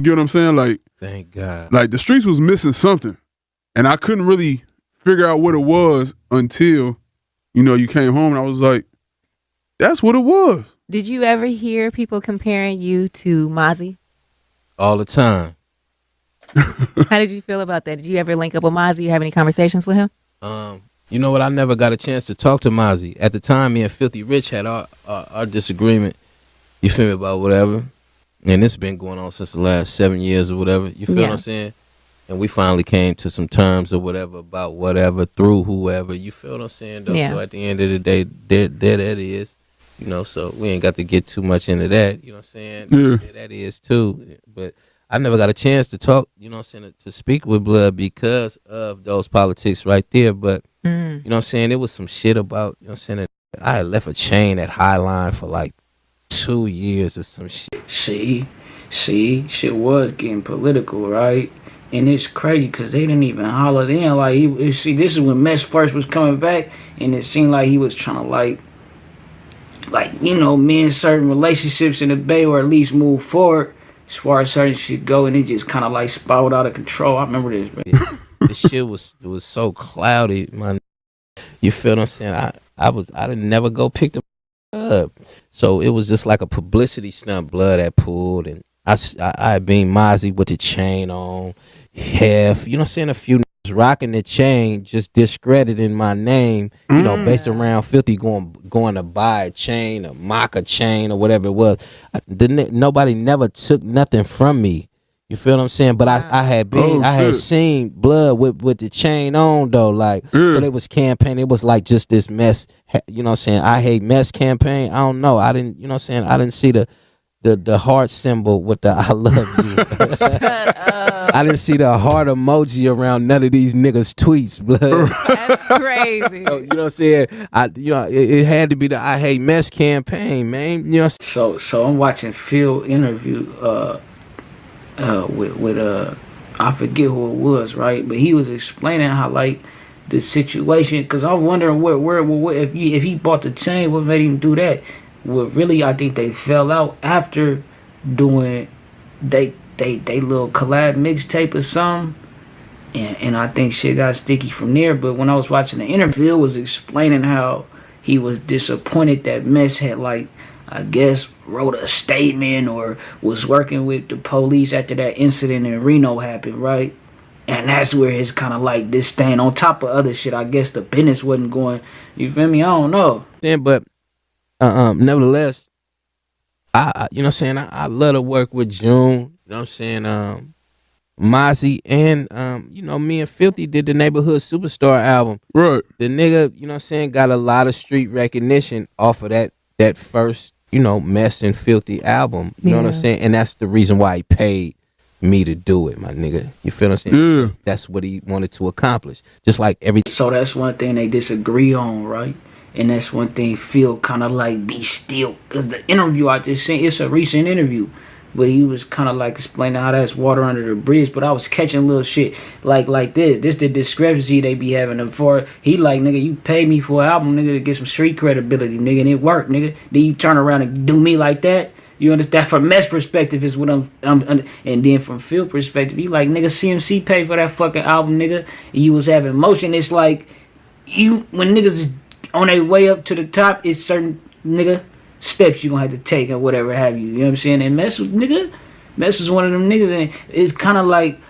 get what I'm saying? Like, thank God. like the streets was missing something, and I couldn't really figure out what it was until, you came home, and I was like, that's what it was. Did you ever hear people comparing you to Mozzie? All the time. How did you feel about that? Did you ever link up with Mozzie or have any conversations with him? You know what? I never got a chance to talk to Mozzie. At the time, me and Philthy Rich had our disagreement. You feel me, about whatever. And this been going on since the last 7 years or whatever. You feel what I'm saying? And we finally came to some terms or whatever about whatever through whoever. You feel what I'm saying, though? Yeah. So at the end of the day, there that is. So we ain't got to get too much into that. You know what I'm saying? Yeah. There that is too. But I never got a chance to talk, to speak with Blood because of those politics right there. But, you know what I'm saying? It was some shit about, that I had left a chain at Highline for like 2 years or some shit. See, shit was getting political, right? And it's crazy because they didn't even holler in. Like, this is when Mess first was coming back, and it seemed like he was trying to mend certain relationships in the Bay, or at least move forward as far as certain shit go, and it just kind of like spiraled out of control. I remember this, man. The shit was so cloudy, man. You feel what I'm saying? I didn't never go pick the up. So it was just like a publicity stunt. Blood had pulled, and I had been Mozzie with the chain on. Hef, you know what I'm saying? A few niggas rocking the chain, just discrediting my name, based around Philthy going to buy a chain, a mock a chain, or whatever it was. Nobody never took nothing from me. You feel what I'm saying? But I had seen Blood with the chain on though, like so they was campaigning. It was like just this mess, you know what I'm saying? I hate mess campaign. I don't know. I didn't, you know what I'm saying? I didn't see the heart symbol with the I love you. Shut up. I didn't see the heart emoji around none of these niggas' tweets, Blood. That's crazy. So you know what I'm saying? It had to be the I hate mess campaign, man. You know. So I'm watching Phil interview with I forget who it was, right? But he was explaining how like the situation, because I'm wondering where if he bought the chain, what made him do that? Well, really, I think they fell out after doing they little collab mixtape or something, and I think shit got sticky from there. But when I was watching the interview, it was explaining how he was disappointed that Mess had, like, I guess, wrote a statement or was working with the police after that incident in Reno happened, right? And that's where his kind of like disdain, on top of other shit, I guess the business wasn't going, you feel me? I don't know. Then, but nevertheless, I you know what I'm saying, I love to work with June, you know what I'm saying, Mozzie, and me and Philthy did the Neighborhood Superstar album. Right. The nigga, you know what I'm saying, got a lot of street recognition off of that first, Mess and Philthy album. You know what I'm saying? And that's the reason why he paid me to do it, my nigga. You feel what I'm saying? Yeah. That's what he wanted to accomplish. Just like everything. So that's one thing they disagree on, right? And that's one thing Phil kind of like be still. Because the interview I just seen, it's a recent interview, but he was kind of like explaining how that's water under the bridge. But I was catching little shit like this. This the discrepancy they be having. Before he like, nigga, you paid me for an album, nigga, to get some street credibility, nigga, and it worked, nigga. Then you turn around and do me like that. You understand? From Mess perspective is what I'm and then from Phil perspective, he like, nigga, CMC paid for that fucking album, nigga, and you was having motion. It's like you when niggas is on their way up to the top, it's certain nigga steps you gonna have to take or whatever have you. You know what I'm saying? And Mess was one of them niggas, and it's kind of like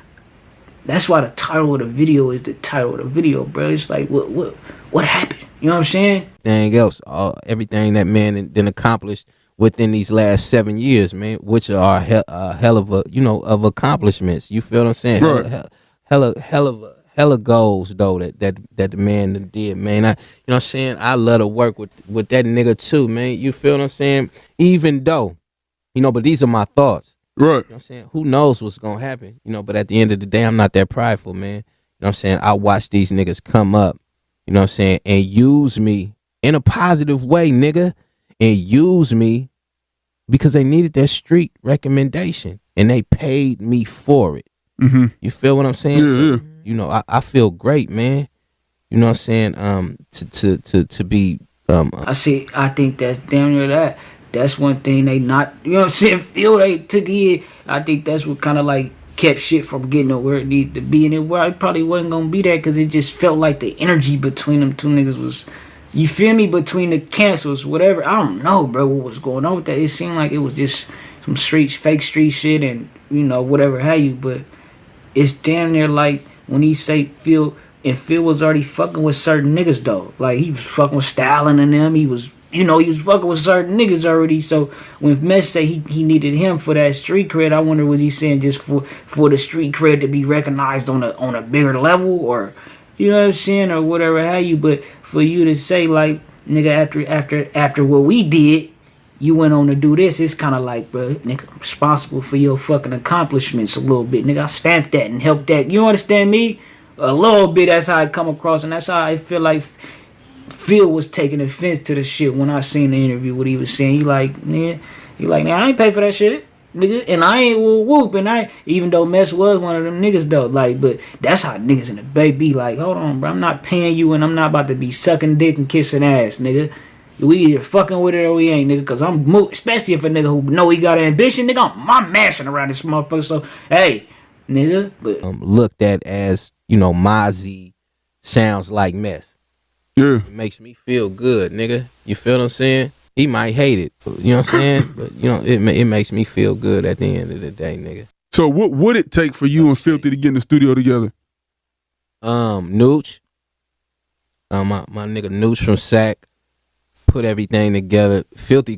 that's why the title of the video is the title of the video, bro. It's like what happened? You know what I'm saying? Everything else, everything that man then accomplished within these last 7 years, man, which are a hell of of accomplishments. You feel what I'm saying? Right. Hella goals though that the man did, man. You know what I'm saying? I love to work with that nigga too, man. You feel what I'm saying? Even though, but these are my thoughts. Right. You know what I'm saying? Who knows what's gonna happen? But at the end of the day, I'm not that prideful, man. You know what I'm saying? I watch these niggas come up, you know what I'm saying, and use me in a positive way, nigga. And use me because they needed that street recommendation and they paid me for it. Mm-hmm. You feel what I'm saying? Yeah, So, I feel great, man. You know what I'm saying? To be I think that's damn near that. that's one thing they not, you know what I'm saying, feel they took it. I think that's what kind of like kept shit from getting to where it needed to be, and it probably wasn't gonna be that because it just felt like the energy between them two niggas was, you feel me, between the camps was whatever. I don't know, bro, what was going on with that. It seemed like it was just some fake street shit, and you know, whatever have you. But it's damn near like when he say Phil, and Phil was already fucking with certain niggas though. Like he was fucking with Stalin and them. He was, you know, he was fucking with certain niggas already. So when Mesh say he needed him for that street cred, I wonder was he saying just for the street cred to be recognized on a bigger level, or you know what I'm saying, or whatever have you. But for you to say like, nigga, after what we did, you went on to do this, it's kind of like, bro, nigga, I'm responsible for your fucking accomplishments a little bit, nigga. I stamped that and helped that. You understand me? A little bit. That's how I come across, and that's how I feel like Phil was taking offense to the shit when I seen the interview. What he was saying, he like, I ain't pay for that shit, nigga, and I ain't whoop, and I, even though Mess was one of them niggas though, like, but that's how niggas in the Bay be like, hold on, bro, I'm not paying you, and I'm not about to be sucking dick and kissing ass, nigga. We either fucking with it or we ain't, nigga. Cause especially if a nigga who know he got ambition, nigga, I'm mashing around this motherfucker. So hey, nigga, but looked at as, you know, Mozzie sounds like Mess. Yeah. It makes me feel good, nigga. You feel what I'm saying? He might hate it, you know what I'm saying? But you know, it makes me feel good at the end of the day, nigga. So what would it take for you and Philthy to get in the studio together? Nooch, my nigga Nooch from Sac. Put everything together. Philthy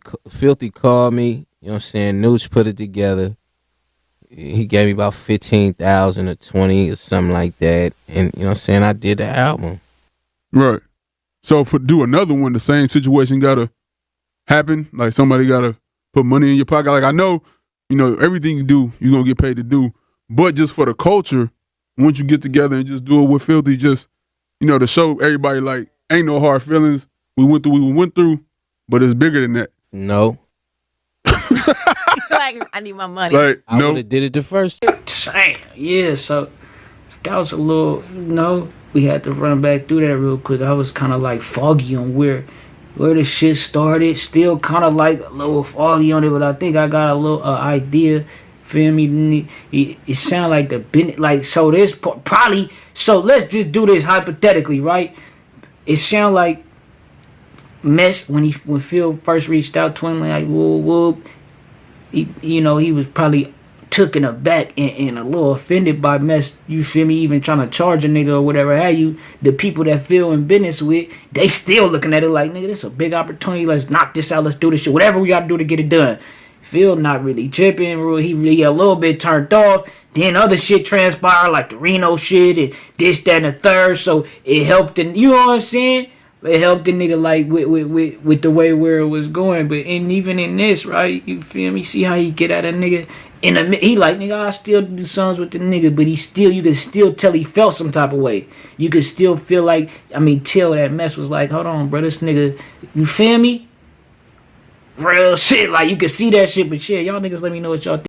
called me, you know what I'm saying? Nooch put it together. He gave me about 15,000 or 20 or something like that. And you know what I'm saying? I did the album. Right. So for do another one, the same situation gotta happen. Like somebody gotta put money in your pocket. Like I know, you know, everything you do, you're gonna get paid to do. But just for the culture, once you get together and just do it with Philthy, just, you know, to show everybody like ain't no hard feelings. We went through, but it's bigger than that. No. Like, I need my money. Like, I would have did it the first time. damn, yeah. So that was a little, you know, we had to run back through that real quick. I was kind of like foggy on where the shit started. Still kind of like a little foggy on it, but I think I got a little idea. Feel me? It sound like the business, like, so this probably. So let's just do this hypothetically, right? It sound like Mess when Phil first reached out to him, like whoop, he, you know, he was probably taken aback and a little offended by Mess. You feel me? Even trying to charge a nigga or whatever have you. The people that Phil in business with, they still looking at it like, nigga, this a big opportunity. Let's knock this out. Let's do this shit. Whatever we got to do to get it done. Phil not really tripping. He really a little bit turned off. Then other shit transpired, like the Reno shit and this, that, and the third. So it helped, and you know what I'm saying? It helped the nigga like with the way where it was going. But even in this, right? You feel me? See how he get at a nigga he like, nigga, I still do songs with the nigga, but you could still tell he felt some type of way. You could still feel like, tell that Mess was like, hold on, bro, this nigga, you feel me? Real shit, like you could see that shit, but yeah, y'all niggas let me know what y'all think.